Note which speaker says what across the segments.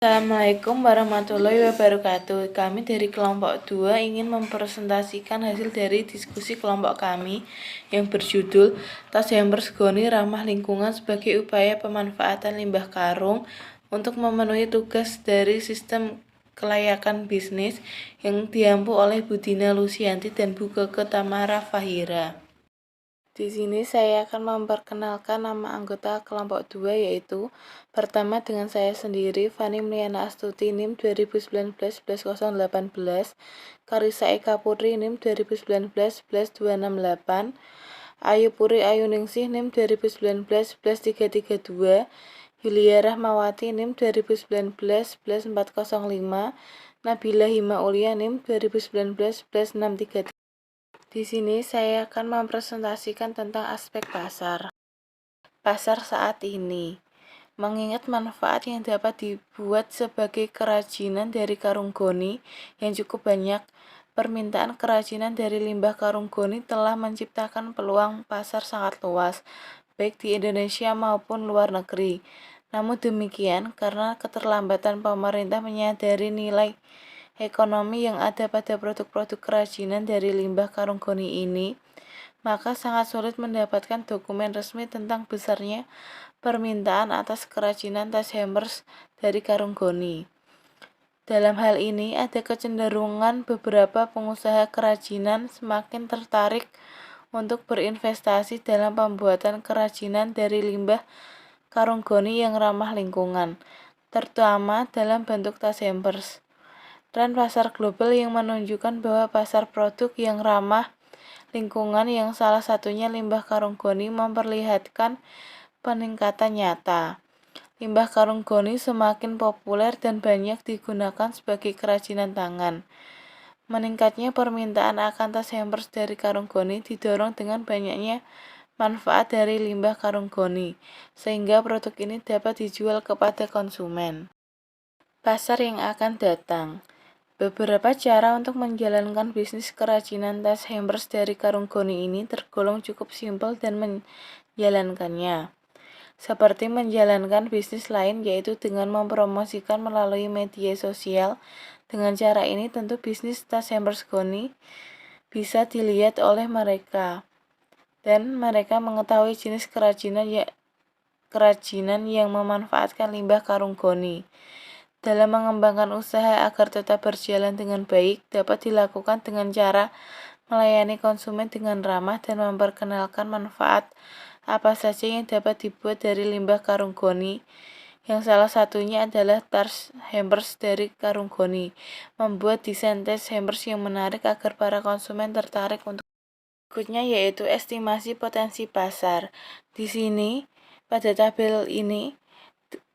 Speaker 1: Assalamualaikum warahmatullahi wabarakatuh. Kami dari kelompok 2 ingin mempresentasikan hasil dari diskusi kelompok kami yang berjudul Tas Hampers Goni Ramah Lingkungan sebagai upaya pemanfaatan limbah karung untuk memenuhi tugas dari sistem kelayakan bisnis yang diampu oleh Budina Lusianti dan Bu Keke Tamara Fahira. Di sini saya akan memperkenalkan nama anggota kelompok 2 yaitu pertama dengan saya sendiri Fani Mliana Astuti NIM 2019-11018, Karisa Eka Putri NIM 2019-11268, Ayu Puri Ayuningsih NIM 2019-11332, Yulia Rahmawati NIM 2019-11405, Nabila Hima Ulia NIM 2019-10633. Di sini saya akan mempresentasikan tentang aspek pasar. Pasar saat ini, mengingat manfaat yang dapat dibuat sebagai kerajinan dari karung goni yang cukup banyak, permintaan kerajinan dari limbah karung goni telah menciptakan peluang pasar sangat luas, baik di Indonesia maupun luar negeri. Namun demikian, karena keterlambatan pemerintah menyadari nilai ekonomi yang ada pada produk-produk kerajinan dari limbah karung goni ini, maka sangat sulit mendapatkan dokumen resmi tentang besarnya permintaan atas kerajinan tas hampers dari karung goni. Dalam hal ini, ada kecenderungan beberapa pengusaha kerajinan semakin tertarik untuk berinvestasi dalam pembuatan kerajinan dari limbah karung goni yang ramah lingkungan, terutama dalam bentuk tas hampers. Tren pasar global yang menunjukkan bahwa pasar produk yang ramah lingkungan yang salah satunya limbah karung goni memperlihatkan peningkatan nyata. Limbah karung goni semakin populer dan banyak digunakan sebagai kerajinan tangan. Meningkatnya permintaan akan tas hampers dari karung goni didorong dengan banyaknya manfaat dari limbah karung goni, sehingga produk ini dapat dijual kepada konsumen. Pasar yang akan datang. Beberapa cara untuk menjalankan bisnis kerajinan tas hampers dari karung goni ini tergolong cukup simpel dan menjalankannya. Seperti menjalankan bisnis lain yaitu dengan mempromosikan melalui media sosial. Dengan cara ini tentu bisnis tas hampers goni bisa dilihat oleh mereka dan mereka mengetahui jenis kerajinan yang memanfaatkan limbah karung goni. Dalam mengembangkan usaha agar tetap berjalan dengan baik, dapat dilakukan dengan cara melayani konsumen dengan ramah dan memperkenalkan manfaat apa saja yang dapat dibuat dari limbah karung goni, yang salah satunya adalah tas hampers dari karung goni. Membuat desain tas hampers yang menarik agar para konsumen tertarik untuk. Berikutnya yaitu estimasi potensi pasar. Di sini, pada tabel ini,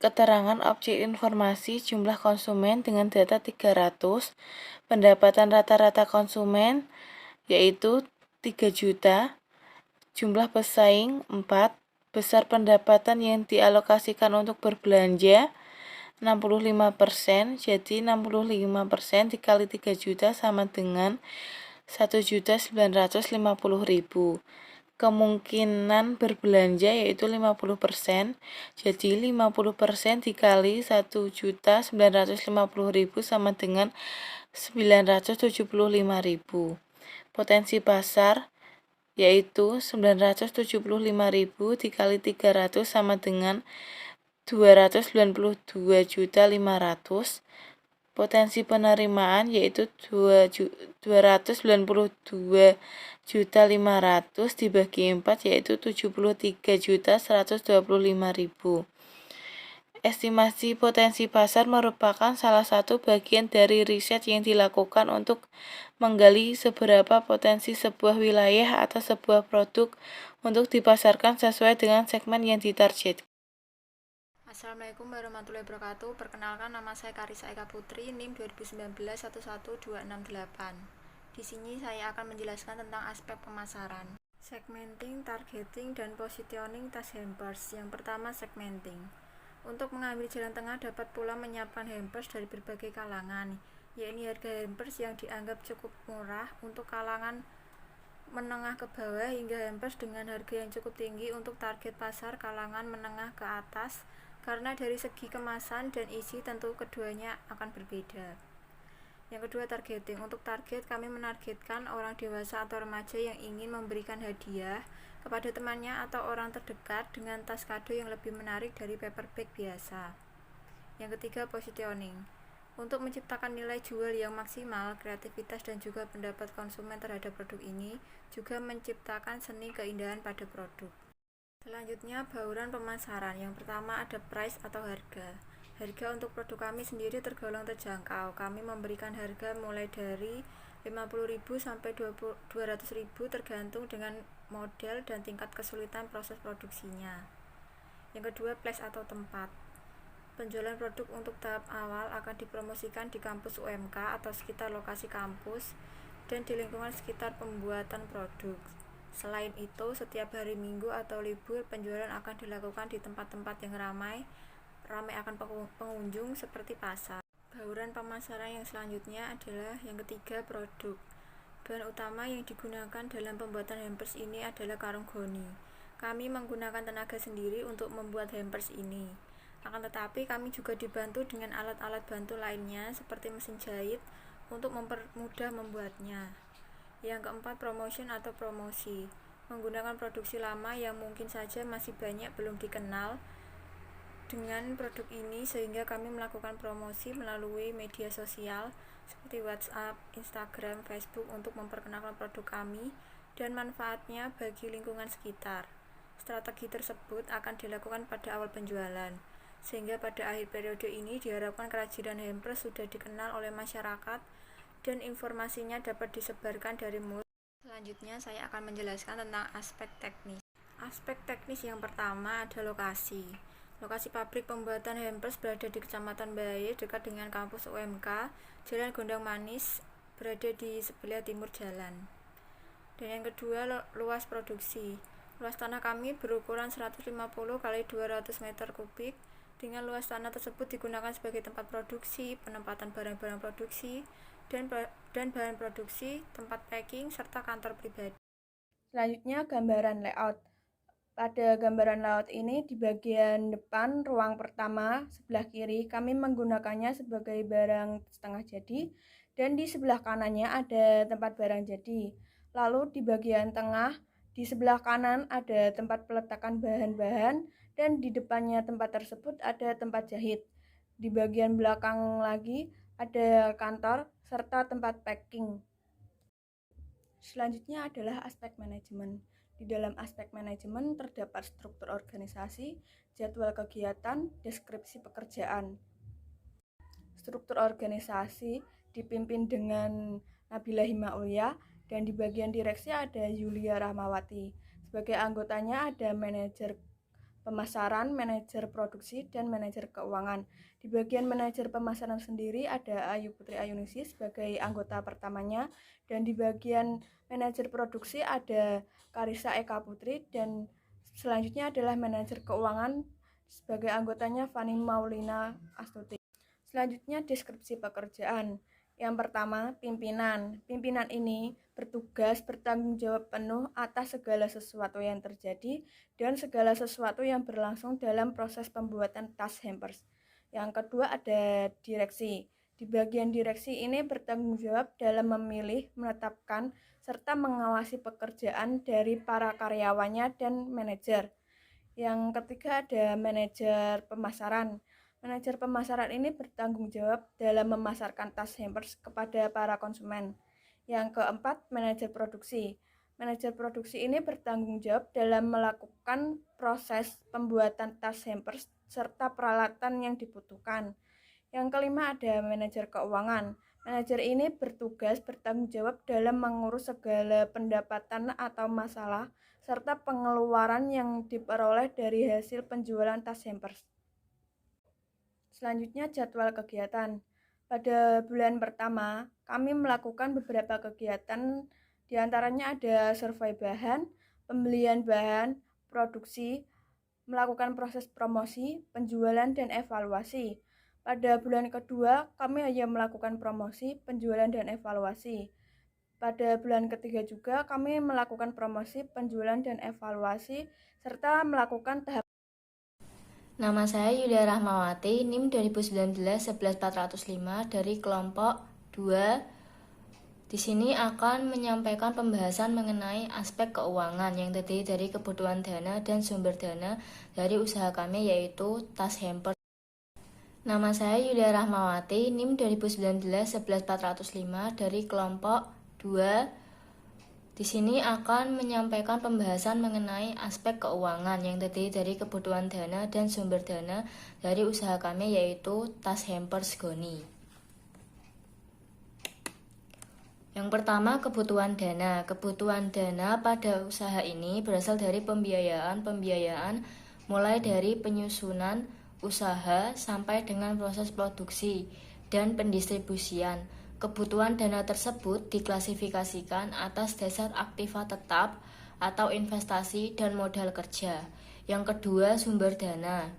Speaker 1: keterangan objek informasi jumlah konsumen dengan data 300, pendapatan rata-rata konsumen yaitu 3 juta, jumlah pesaing 4, besar pendapatan yang dialokasikan untuk berbelanja 65%, jadi 65% dikali 3 juta sama dengan 1.950.000. Kemungkinan berbelanja yaitu 50%, jadi 50% dikali 1.950.000 sama dengan 975.000. Potensi pasar yaitu 975.000 dikali 300 sama dengan 292.500. Potensi penerimaan yaitu 292.500 dibagi 4 yaitu 73.125.000. Estimasi potensi pasar merupakan salah satu bagian dari riset yang dilakukan untuk menggali seberapa potensi sebuah wilayah atau sebuah produk untuk dipasarkan sesuai dengan segmen yang ditarget.
Speaker 2: Assalamualaikum warahmatullahi wabarakatuh. Perkenalkan, nama saya Karisa Eka Putri, NIM 2019-11268. Di sini saya akan menjelaskan tentang aspek pemasaran, segmenting, targeting, dan positioning tas hampers. Yang pertama, segmenting. Untuk mengambil jalan tengah dapat pula menyiapkan hampers dari berbagai kalangan, yakni harga hampers yang dianggap cukup murah untuk kalangan menengah ke bawah hingga hampers dengan harga yang cukup tinggi untuk target pasar kalangan menengah ke atas karena dari segi kemasan dan isi tentu keduanya akan berbeda. Yang kedua, targeting. Untuk target, kami menargetkan orang dewasa atau remaja yang ingin memberikan hadiah kepada temannya atau orang terdekat dengan tas kado yang lebih menarik dari paper bag biasa. Yang ketiga, positioning. Untuk menciptakan nilai jual yang maksimal, kreativitas dan juga pendapat konsumen terhadap produk ini juga menciptakan seni keindahan pada produk. Selanjutnya, bauran pemasaran. Yang pertama ada price atau harga. Harga untuk produk kami sendiri tergolong terjangkau. Kami memberikan harga mulai dari 50.000 sampai 200.000 tergantung dengan model dan tingkat kesulitan proses produksinya. Yang kedua, place atau tempat. Penjualan produk untuk tahap awal akan dipromosikan di kampus UMK atau sekitar lokasi kampus dan di lingkungan sekitar pembuatan produk. Selain itu, setiap hari Minggu atau libur, penjualan akan dilakukan di tempat-tempat yang ramai akan pengunjung seperti pasar. Bauran pemasaran yang selanjutnya adalah yang ketiga, produk. Bahan utama yang digunakan dalam pembuatan hampers ini adalah karung goni. Kami menggunakan tenaga sendiri untuk membuat hampers ini. Akan tetapi kami juga dibantu dengan alat-alat bantu lainnya seperti mesin jahit untuk mempermudah membuatnya. Yang keempat, promotion atau promosi. Menggunakan produksi lama yang mungkin saja masih banyak belum dikenal dengan produk ini, sehingga kami melakukan promosi melalui media sosial seperti WhatsApp, Instagram, Facebook untuk memperkenalkan produk kami dan manfaatnya bagi lingkungan sekitar. Strategi tersebut akan dilakukan pada awal penjualan, sehingga pada akhir periode ini diharapkan kerajinan hampers sudah dikenal oleh masyarakat dan informasinya dapat disebarkan dari mulut. Selanjutnya saya akan menjelaskan tentang aspek teknis. Aspek teknis yang pertama ada lokasi. Lokasi pabrik pembuatan hampers berada di Kecamatan Bahaye, dekat dengan kampus UMK. Jalan Gondang Manis berada di sebelah timur jalan. Dan yang kedua, luas produksi. Luas tanah kami berukuran 150 x 200 meter kubik. Dengan luas tanah tersebut digunakan sebagai tempat produksi, penempatan barang-barang produksi, dan bahan produksi, tempat packing, serta kantor pribadi.
Speaker 3: Selanjutnya, gambaran layout. Pada gambaran layout ini, di bagian depan ruang pertama sebelah kiri kami menggunakannya sebagai barang setengah jadi, dan di sebelah kanannya ada tempat barang jadi. Lalu di bagian tengah di sebelah kanan ada tempat peletakan bahan-bahan, dan di depannya tempat tersebut ada tempat jahit. Di bagian belakang lagi ada kantor serta tempat packing. Selanjutnya adalah aspek manajemen. Di dalam aspek manajemen terdapat struktur organisasi, jadwal kegiatan, deskripsi pekerjaan. Struktur organisasi dipimpin dengan Nabila Himaulia, dan di bagian direksi ada Yulia Rahmawati. Sebagai anggotanya ada manajer pemasaran, manajer produksi, dan manajer keuangan. Di bagian manajer pemasaran sendiri ada Ayu Putri Ayunisi sebagai anggota pertamanya, dan di bagian manajer produksi ada Karisa Eka Putri, dan selanjutnya adalah manajer keuangan sebagai anggotanya Fani Maulina Astuti. Selanjutnya deskripsi pekerjaan. Yang pertama, pimpinan. Pimpinan ini bertugas bertanggung jawab penuh atas segala sesuatu yang terjadi dan segala sesuatu yang berlangsung dalam proses pembuatan tas hampers. Yang kedua ada direksi. Di bagian direksi ini bertanggung jawab dalam memilih, menetapkan, serta mengawasi pekerjaan dari para karyawannya dan manajer. Yang ketiga ada manajer pemasaran. Manajer pemasaran ini bertanggung jawab dalam memasarkan tas hampers kepada para konsumen. Yang keempat, manajer produksi. Manajer produksi ini bertanggung jawab dalam melakukan proses pembuatan tas hampers serta peralatan yang dibutuhkan. Yang kelima ada manajer keuangan. Manajer ini bertugas bertanggung jawab dalam mengurus segala pendapatan atau masalah serta pengeluaran yang diperoleh dari hasil penjualan tas hampers. Selanjutnya jadwal kegiatan. Pada bulan pertama, kami melakukan beberapa kegiatan, diantaranya ada survei bahan, pembelian bahan, produksi, melakukan proses promosi, penjualan, dan evaluasi. Pada bulan kedua, kami hanya melakukan promosi, penjualan, dan evaluasi. Pada bulan ketiga juga, kami melakukan promosi, penjualan, dan evaluasi, serta melakukan tahap.
Speaker 4: Nama saya Yulia Rahmawati, NIM 2019-11405 dari kelompok 2. Di sini akan menyampaikan pembahasan mengenai aspek keuangan yang terdiri dari kebutuhan dana dan sumber dana dari usaha kami, yaitu tas hamper. Nama saya Yulia Rahmawati, NIM 2019-11405 dari kelompok 2. Di sini akan menyampaikan pembahasan mengenai aspek keuangan yang terdiri dari kebutuhan dana dan sumber dana dari usaha kami, yaitu tas hampers Goni. Yang pertama, kebutuhan dana. Kebutuhan dana pada usaha ini berasal dari pembiayaan mulai dari penyusunan usaha sampai dengan proses produksi dan pendistribusian. Kebutuhan dana tersebut diklasifikasikan atas dasar aktiva tetap atau investasi dan modal kerja. Yang kedua, sumber dana.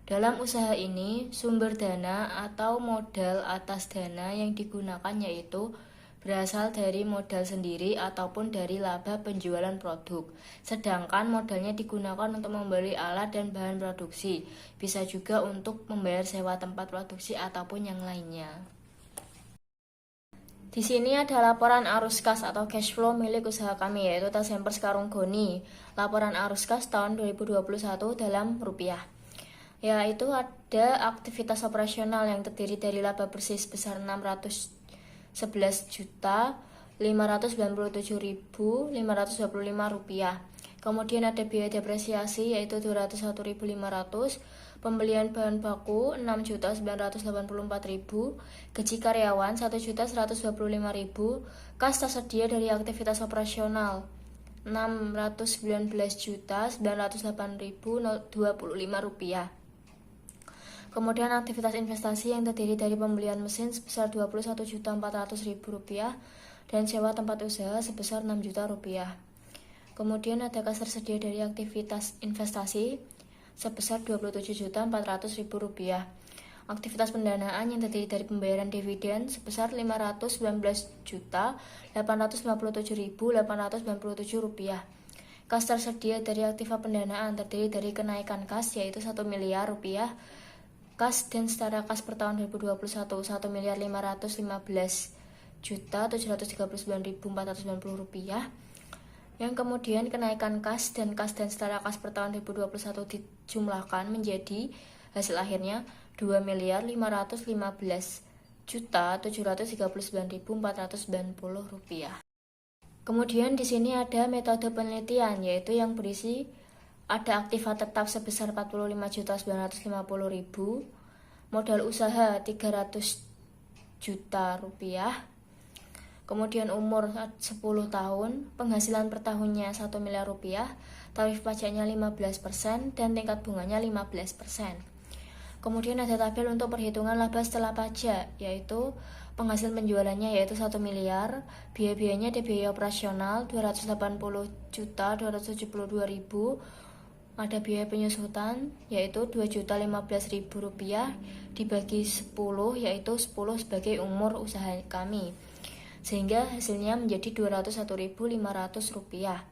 Speaker 4: Dalam usaha ini, sumber dana atau modal atas dana yang digunakan yaitu berasal dari modal sendiri ataupun dari laba penjualan produk. Sedangkan modalnya digunakan untuk membeli alat dan bahan produksi. Bisa juga untuk membayar sewa tempat produksi ataupun yang lainnya. Di sini ada laporan arus kas atau cash flow milik usaha kami, yaitu tas hampers Karung Goni. Laporan arus kas tahun 2021 dalam rupiah. Yaitu ada aktivitas operasional yang terdiri dari laba bersih sebesar 611.597.525 rupiah. Kemudian ada biaya depresiasi yaitu 201.500, pembelian bahan baku 6.984.000, gaji karyawan 1.125.000, kas tersedia dari aktivitas operasional 619.908.025 rupiah. Kemudian aktivitas investasi yang terdiri dari pembelian mesin sebesar 21.400.000 rupiah dan sewa tempat usaha sebesar 6 juta rupiah. Kemudian ada kas tersedia dari aktivitas investasi sebesar 27.400.000 rupiah. Aktivitas pendanaan yang terdiri dari pembayaran dividen sebesar 519.857.897 rupiah. Kas tersedia dari aktiva pendanaan terdiri dari kenaikan kas yaitu 1 miliar rupiah. Kas dan setara kas per tahun 2021 1.515.739.490 rupiah. Yang kemudian kenaikan kas dan setara kas per tahun 2021 dijumlahkan menjadi hasil akhirnya 2.515.739.490 rupiah. Kemudian di sini ada metode penelitian, yaitu yang berisi ada aktiva tetap sebesar 45.950.000, modal usaha 300 juta rupiah. Kemudian umur 10 tahun, penghasilan per tahunnya 1 miliar rupiah, tarif pajaknya 15% dan tingkat bunganya 15%. Kemudian ada tabel untuk perhitungan laba setelah pajak, yaitu penghasilan penjualannya yaitu 1 miliar, biaya-biayanya ada biaya operasional 280.272.000, ada biaya penyusutan yaitu 2.015.000 rupiah dibagi 10, yaitu 10 sebagai umur usaha kami, sehingga hasilnya menjadi 201.500 rupiah.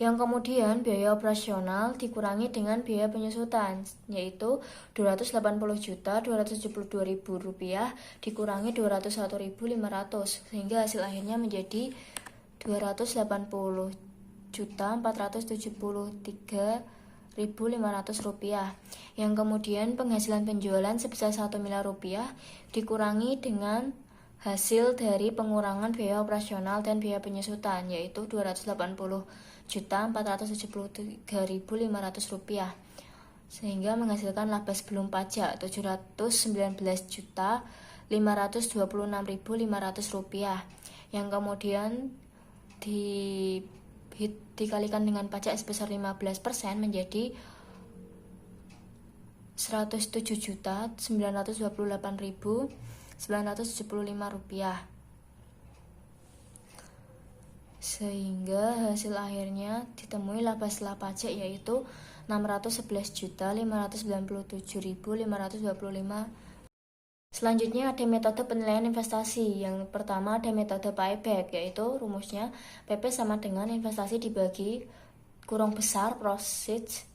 Speaker 4: Yang kemudian biaya operasional dikurangi dengan biaya penyusutan, yaitu 280.272.000 rupiah dikurangi 201.500, sehingga hasil akhirnya menjadi 280.473.500 rupiah. Yang kemudian penghasilan penjualan sebesar 1 miliar rupiah dikurangi dengan hasil dari pengurangan biaya operasional dan biaya penyusutan, yaitu 280.473.500 rupiah, sehingga menghasilkan laba sebelum pajak 719.526.500 rupiah, yang kemudian dikalikan dengan pajak sebesar 15% menjadi 107.928.975 rupiah, sehingga hasil akhirnya ditemui laba setelah pajak yaitu 611.597.525. Selanjutnya ada metode penilaian investasi. Yang pertama ada metode payback, yaitu rumusnya PP sama dengan investasi dibagi kurung besar proceeds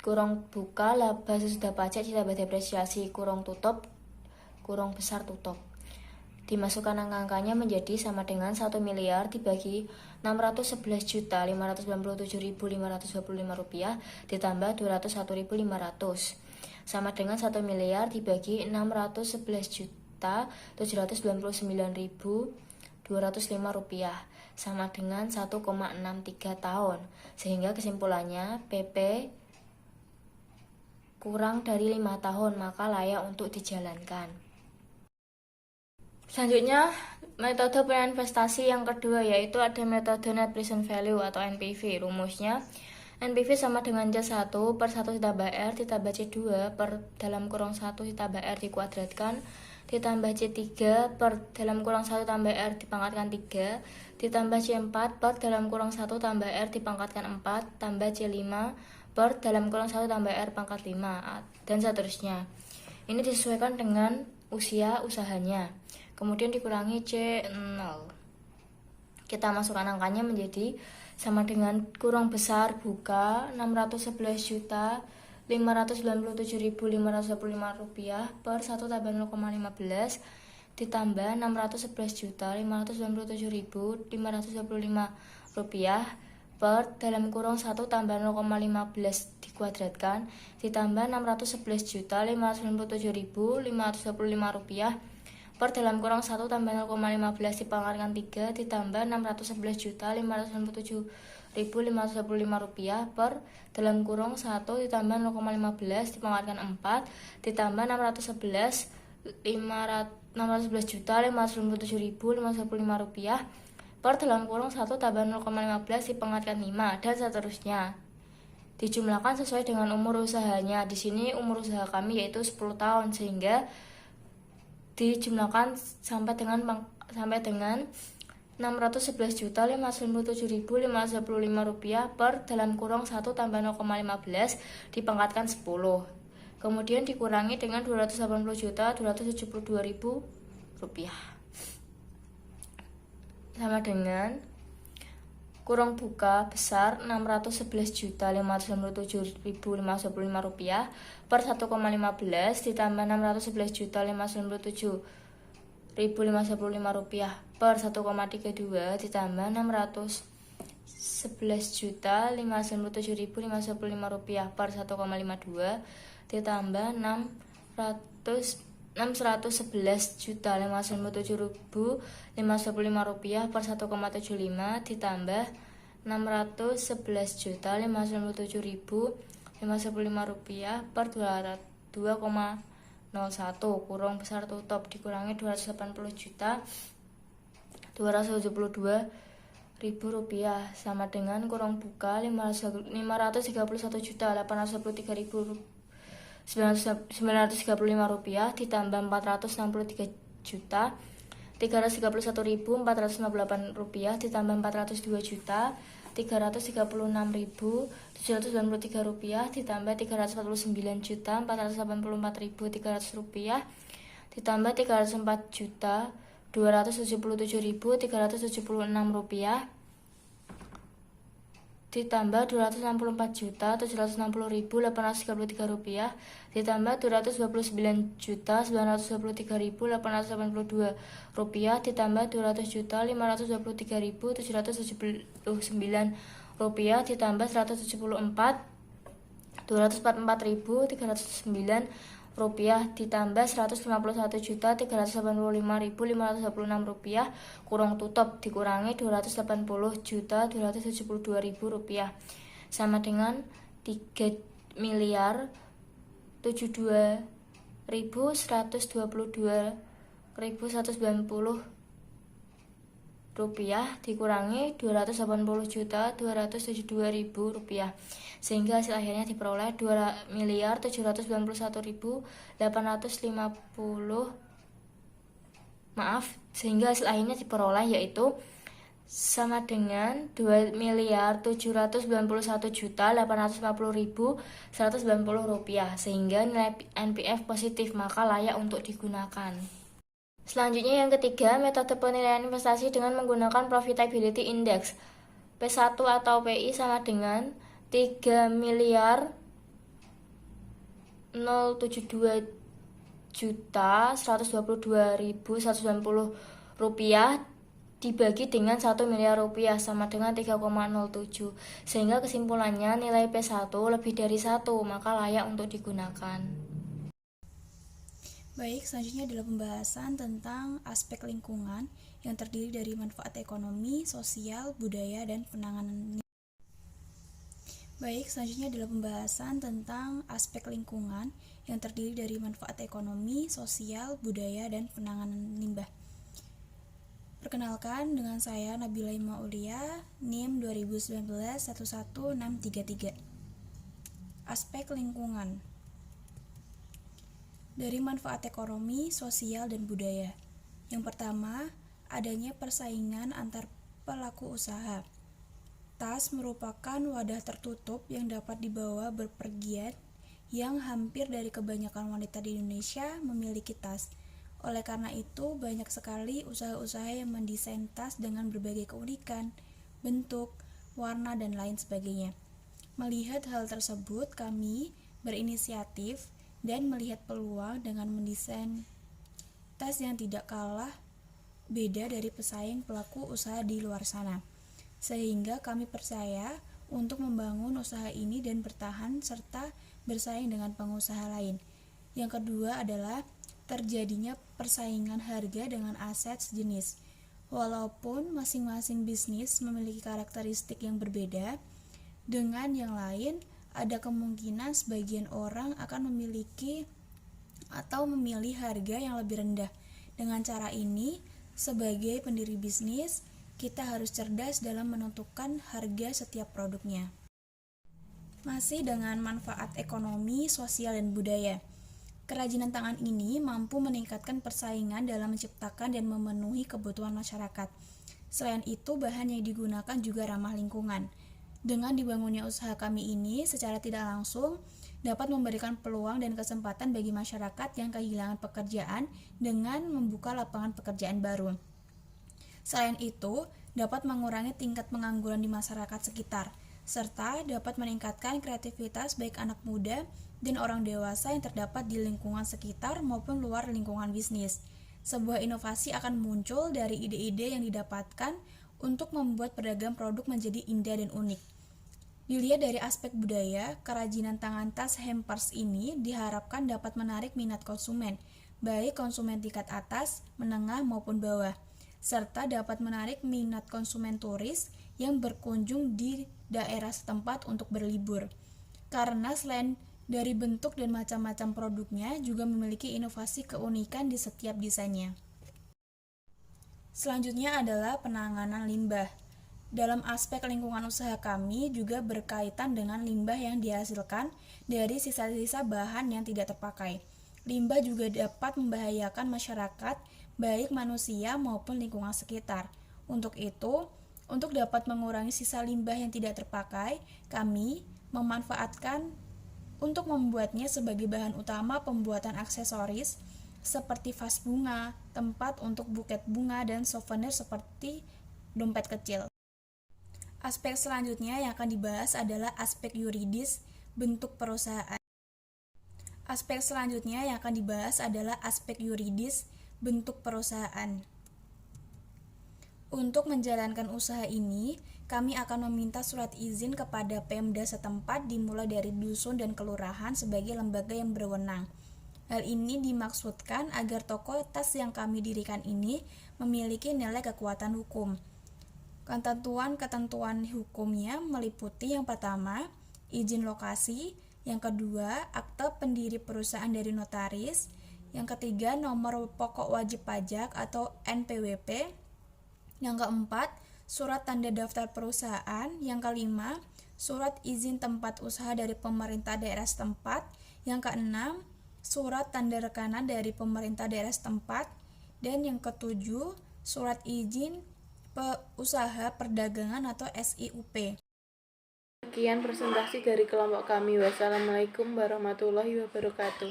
Speaker 4: kurang buka laba sesudah pajak ditambah depresiasi kurang tutup kurang besar tutup. Dimasukkan angka-angkanya menjadi sama dengan 1 miliar dibagi 611.597.525 rupiah ditambah 201.500 sama dengan 1 miliar dibagi 611.799.205 rupiah sama dengan 1,63 tahun. Sehingga kesimpulannya PP kurang dari 5 tahun maka layak untuk dijalankan. Selanjutnya, metode berinvestasi yang kedua yaitu ada metode Net Present Value atau NPV. Rumusnya, NPV sama dengan C1 per 1 ditambah R ditambah C2 per dalam kurung 1 ditambah R dikuadratkan ditambah C3 per dalam kurung 1 tambah R dipangkatkan 3 ditambah C4 per dalam kurung 1 tambah R dipangkatkan 4 tambah C5 per dalam kurung 1 tambah R pangkat 5 dan seterusnya. Ini disesuaikan dengan usia usahanya. Kemudian dikurangi C0. Kita masukkan angkanya menjadi sama dengan kurang besar buka 611.597.525 rupiah per 1 tambah 0,15 ditambah 611.597.525 rupiah per dalam kurung 1 tambah 0,15 dikuadratkan ditambah 611.597.525 rupiah per dalam kurung 1 tambah 0,15 dipangkatkan 3 ditambah 611.597.525 rupiah per dalam kurung 1 ditambah 0,15 dipangkatkan 4 ditambah 611.597.525 rupiah per dalam kurung 1 tambah 0,15 dipangkatkan 5 dan seterusnya. Dijumlahkan sesuai dengan umur usahanya. Di sini umur usaha kami yaitu 10 tahun sehingga dijumlahkan sampai dengan 611.597.525 rupiah per dalam kurung 1 tambah 0,15 dipangkatkan 10. Kemudian dikurangi dengan 280.272.000 rupiah. Sama dengan kurung buka besar 611.597.525 rupiah per 1,15 ditambah 611.597.055 rupiah per 1,32 ditambah 611.597.055 rupiah per 1,52 ditambah 611.597.055 rupiah per 1,75 ditambah 611.597.055 rupiah per 2,01 kurang besar tutup dikurangi 280.272.000 rupiah sama dengan kurang buka 531.935 rupiah ditambah 463.331.458 rupiah ditambah 402.336.793 rupiah ditambah 349.484.300 rupiah ditambah 304.277.376 rupiah ditambah 264.760.833 rupiah ditambah 229.923.882 rupiah ditambah 200.523.779 rupiah ditambah 244.309 rupiah ditambah 151.385.526 rupiah kurang tutup dikurangi 280.272.000 rupiah sama dengan 3.032.190 rupiah dikurangi 280.272.000 rupiah sehingga hasil akhirnya diperoleh 2.721.850 sehingga hasil akhirnya diperoleh yaitu sama dengan 2.791.850.190 rupiah sehingga nilai NPV positif maka layak untuk digunakan. Selanjutnya yang ketiga, metode penilaian investasi dengan menggunakan Profitability Index. P1 atau PI sama dengan 3 miliar Rp072.122.190 dibagi dengan 1 miliar rupiah sama dengan 3,07. Sehingga kesimpulannya nilai P1 lebih dari 1, maka layak untuk digunakan.
Speaker 5: Baik, selanjutnya adalah pembahasan tentang aspek lingkungan yang terdiri dari manfaat ekonomi, sosial, budaya, dan penanganan. Baik, selanjutnya adalah pembahasan tentang aspek lingkungan yang terdiri dari manfaat ekonomi, sosial, budaya, dan penanganan limbah. Perkenalkan, dengan saya Nabila Hima Aulia, NIM 2019 11633. Aspek lingkungan. Dari manfaat ekonomi, sosial, dan budaya. Yang pertama, adanya persaingan antar pelaku usaha. Tas merupakan wadah tertutup yang dapat dibawa berpergian yang hampir dari kebanyakan wanita di Indonesia memiliki tas. Oleh karena itu, banyak sekali usaha-usaha yang mendesain tas dengan berbagai keunikan, bentuk, warna, dan lain sebagainya. Melihat hal tersebut, kami berinisiatif dan melihat peluang dengan mendesain tas yang tidak kalah beda dari pesaing pelaku usaha di luar sana. Sehingga kami percaya untuk membangun usaha ini dan bertahan serta bersaing dengan pengusaha lain. Yang kedua adalah terjadinya persaingan harga dengan aset sejenis. Walaupun masing-masing bisnis memiliki karakteristik yang berbeda dengan yang lain, ada kemungkinan sebagian orang akan memiliki atau memilih harga yang lebih rendah. Dengan cara ini, sebagai pendiri bisnis, kita harus cerdas dalam menentukan harga setiap produknya. Masih dengan manfaat ekonomi, sosial, dan budaya. Kerajinan tangan ini mampu meningkatkan persaingan dalam menciptakan dan memenuhi kebutuhan masyarakat. Selain itu, bahan yang digunakan juga ramah lingkungan. Dengan dibangunnya usaha kami ini, secara tidak langsung dapat memberikan peluang dan kesempatan bagi masyarakat yang kehilangan pekerjaan dengan membuka lapangan pekerjaan baru. Selain itu, dapat mengurangi tingkat pengangguran di masyarakat sekitar, serta dapat meningkatkan kreativitas baik anak muda dan orang dewasa yang terdapat di lingkungan sekitar maupun luar lingkungan bisnis. Sebuah inovasi akan muncul dari ide-ide yang didapatkan untuk membuat beragam produk menjadi indah dan unik. Dilihat dari aspek budaya, kerajinan tangan tas hampers ini diharapkan dapat menarik minat konsumen, baik konsumen tingkat atas, menengah, maupun bawah, serta dapat menarik minat konsumen turis yang berkunjung di daerah setempat untuk berlibur. Karena selain dari bentuk dan macam-macam produknya, juga memiliki inovasi keunikan di setiap desainnya. Selanjutnya adalah penanganan limbah. Dalam aspek lingkungan usaha kami juga berkaitan dengan limbah yang dihasilkan dari sisa-sisa bahan yang tidak terpakai. Limbah juga dapat membahayakan masyarakat, baik manusia maupun lingkungan sekitar. Untuk itu, untuk dapat mengurangi sisa limbah yang tidak terpakai, kami memanfaatkan untuk membuatnya sebagai bahan utama pembuatan aksesoris seperti vas bunga, tempat untuk buket bunga, dan souvenir seperti dompet kecil. Aspek selanjutnya yang akan dibahas adalah aspek yuridis bentuk perusahaan. Aspek selanjutnya yang akan dibahas adalah aspek yuridis bentuk perusahaan. Untuk menjalankan usaha ini, kami akan meminta surat izin kepada Pemda setempat dimulai dari dusun dan kelurahan sebagai lembaga yang berwenang. Hal ini dimaksudkan agar toko tas yang kami dirikan ini memiliki nilai kekuatan hukum. Ketentuan-ketentuan hukumnya meliputi yang pertama, izin lokasi, yang kedua, akte pendiri perusahaan dari notaris, yang ketiga, nomor pokok wajib pajak atau NPWP, yang keempat, surat tanda daftar perusahaan, yang kelima, surat izin tempat usaha dari pemerintah daerah setempat, yang keenam, surat tanda rekanan dari pemerintah daerah setempat, dan yang ketujuh, surat izin usaha perdagangan atau SIUP.
Speaker 1: Sekian presentasi dari kelompok kami. Wassalamualaikum warahmatullahi wabarakatuh.